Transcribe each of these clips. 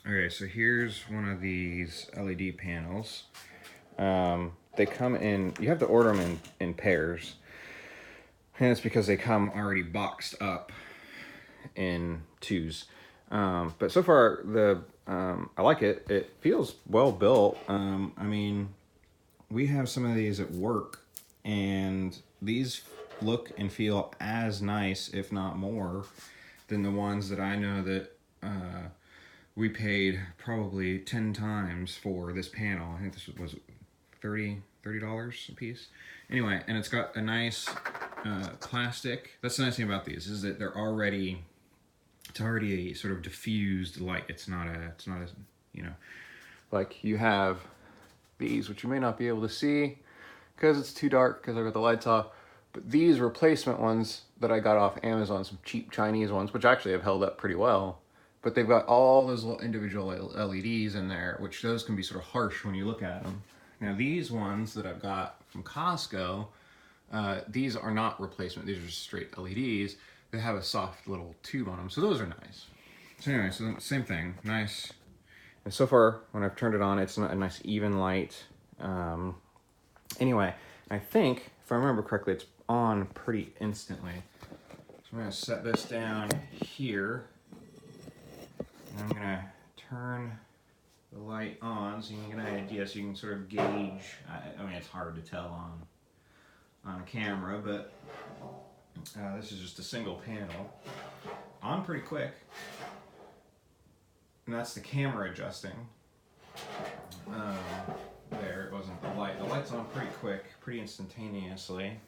Okay, so here's one of these LED panels. They come in, you have to order them in pairs. And it's because they come already boxed up in twos. But so far, I like it. It feels well built. I mean, we have some of these at work, and these look and feel as nice, if not more, than the ones that I know that we paid probably 10 times for this panel. I think this was $30 a piece. Anyway, and it's got a nice plastic. That's the nice thing about these, is that it's already a sort of diffused light. It's not a, you know, like you have these, which you may not be able to see because it's too dark because I got the lights off. But these replacement ones that I got off Amazon, some cheap Chinese ones, which actually have held up pretty well, but they've got all those little individual LEDs in there, which those can be sort of harsh when you look at them. Now these ones that I've got from Costco, these are not replacement. These are just straight LEDs. They have a soft little tube on them, so those are nice. So anyway, so same thing, nice. And so far, when I've turned it on, it's a nice even light. Anyway, I think, if I remember correctly, it's on pretty instantly. So I'm gonna set this down here. And I'm gonna turn the light on so you can get an idea, so you can sort of gauge. I mean, it's hard to tell on a camera, but this is just a single panel. On pretty quick. And that's the camera adjusting. There, it wasn't the light. The light's on pretty quick, pretty instantaneously.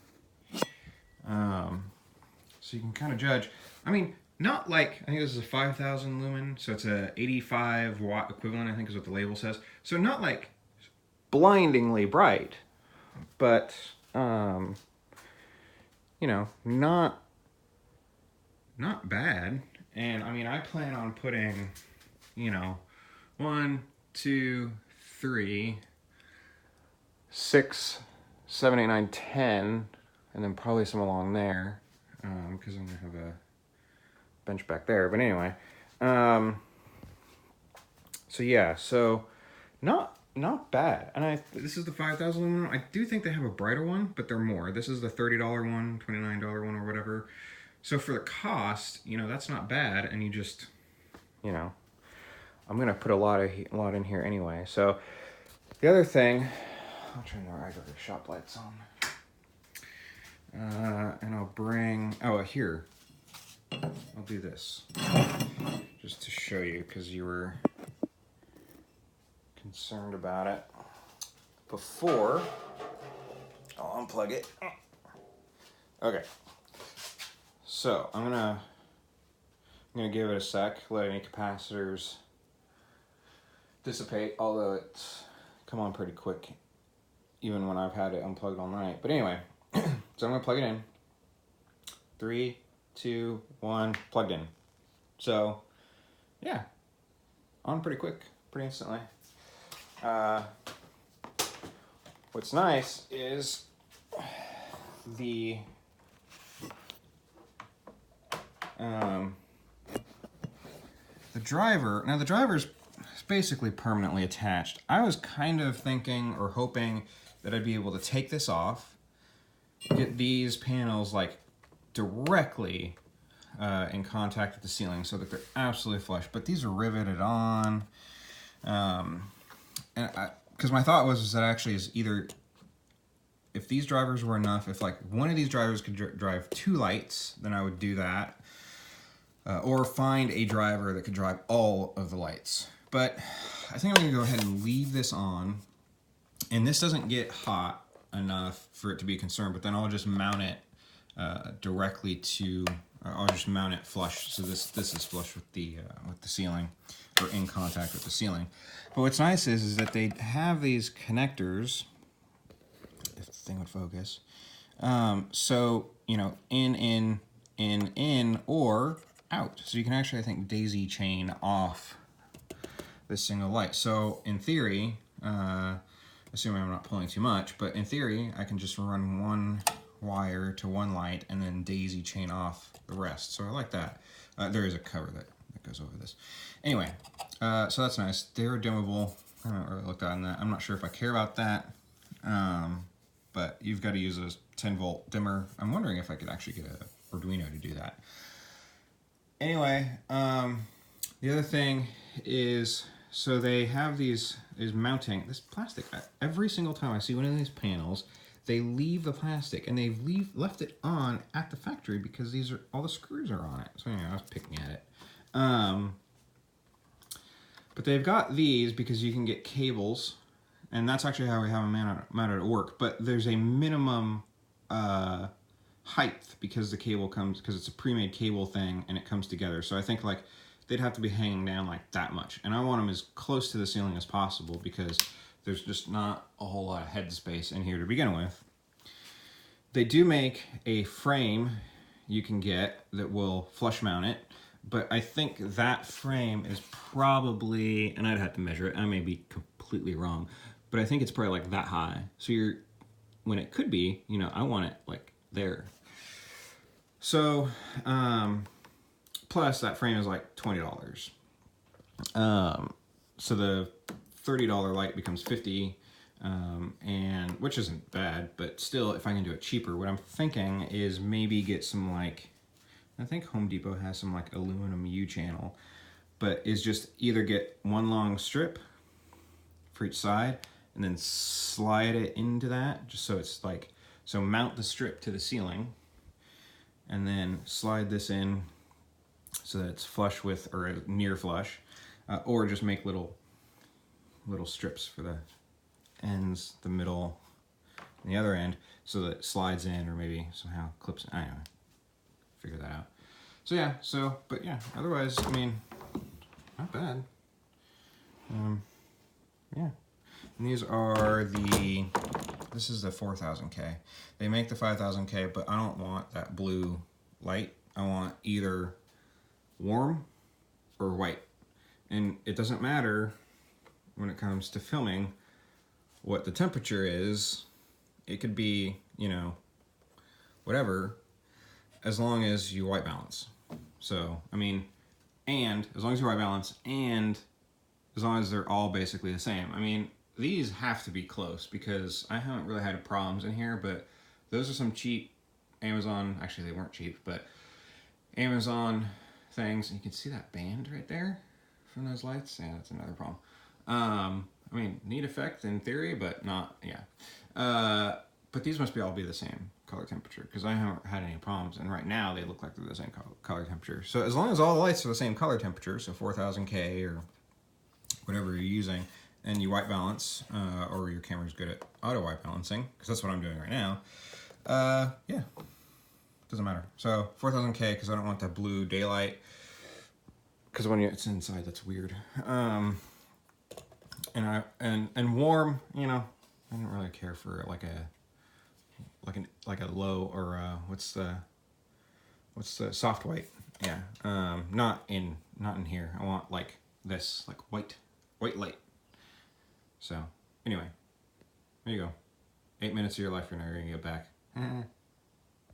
So you can kind of judge. I mean, not like, I think this is a 5,000 lumen, so it's a 85 watt equivalent, I think is what the label says. So not like blindingly bright, but, you know, not bad. And I mean, I plan on putting, you know, 1, 2, 3, 6, 7, 8, 9, 10, and then probably some along there, because I'm gonna have a bench back there. But anyway, so yeah, so not bad. And this is the 5,000 lumen. I do think they have a brighter one, but they're more. This is the $30 one, $29 one, or whatever. So for the cost, you know, that's not bad. And you just, you know, I'm gonna put a lot in here anyway. So the other thing, I'll turn the regular shop lights on. And I'll bring, here, I'll do this just to show you, because you were concerned about it before. I'll unplug it. Okay, so I'm gonna give it a sec, let any capacitors dissipate, although it's come on pretty quick even when I've had it unplugged all night. But anyway, so I'm gonna plug it in. 3, 2, 1, plugged in. So yeah, on pretty quick, pretty instantly. What's nice is the driver. Now the driver's basically permanently attached. I was kind of thinking or hoping that I'd be able to take this off, get these panels like directly in contact with the ceiling so that they're absolutely flush, but these are riveted on. And because my thought was that actually is either, if these drivers were enough, if like one of these drivers could drive 2 lights, then I would do that. Or find a driver that could drive all of the lights. But I think I'm gonna go ahead and leave this on. And this doesn't get hot enough for it to be a concern, but then I'll just mount it directly to, I'll just mount it flush. So this is flush with the ceiling, or in contact with the ceiling. But what's nice is that they have these connectors, if the thing would focus. So, you know, in, or out. So you can actually, I think, daisy chain off this single light. So in theory, assuming I'm not pulling too much, but in theory, I can just run one wire to one light and then daisy chain off the rest. So I like that. There is a cover that goes over this. Anyway, So that's nice. They're dimmable. I haven't really looked on that. I'm not sure if I care about that. But you've got to use a 10-volt dimmer. I'm wondering if I could actually get a Arduino to do that. Anyway, the other thing is, so they have these, is mounting this plastic. Every single time I see one of these panels, they leave the plastic and they've left it on at the factory because these are, all the screws are on it. So anyway, I was picking at it. But they've got these because you can get cables, and that's actually how we have them mounted at work. But there's a minimum height because the cable comes, because it's a pre-made cable thing and it comes together. So I think like they'd have to be hanging down like that much. And I want them as close to the ceiling as possible because there's just not a whole lot of head space in here to begin with. They do make a frame you can get that will flush mount it. But I think that frame is probably, and I'd have to measure it, I may be completely wrong, but I think it's probably like that high. So when it could be, you know, I want it like there. So, plus that frame is like $20. So the $30 light becomes $50, and which isn't bad, but still, if I can do it cheaper, what I'm thinking is maybe get some like, I think Home Depot has some like aluminum U-channel, but is just either get one long strip for each side and then slide it into that, just so it's like, so mount the strip to the ceiling and then slide this in so that it's flush with, or near flush, or just make little strips for the ends, the middle, and the other end, so that it slides in, or maybe somehow clips in. I don't know. Figure that out. So yeah, but yeah, otherwise, I mean, not bad. Yeah. And these are this is the 4000K. They make the 5000K, but I don't want that blue light. I want either warm or white. And it doesn't matter when it comes to filming what the temperature is. It could be, you know, whatever, as long as you white balance. So, I mean, and as long as you white balance, and as long as they're all basically the same. I mean, these have to be close because I haven't really had problems in here, but those are some cheap Amazon, actually they weren't cheap, but Amazon things. You can see that band right there from those lights. Yeah, that's another problem. I mean, neat effect in theory, but not, yeah. But these must all be the same color temperature because I haven't had any problems, and right now they look like they're the same color temperature. So as long as all the lights are the same color temperature, so 4000K or whatever you're using, and you white balance, or your camera's good at auto white balancing, because that's what I'm doing right now, yeah, doesn't matter. So 4000K because I don't want that blue daylight, because when it's inside that's weird. And warm, you know, I don't really care for like a low, or what's the soft white. Yeah, not in here. I want like this, like white light. So anyway, there you go. 8 minutes of your life you're never gonna get back.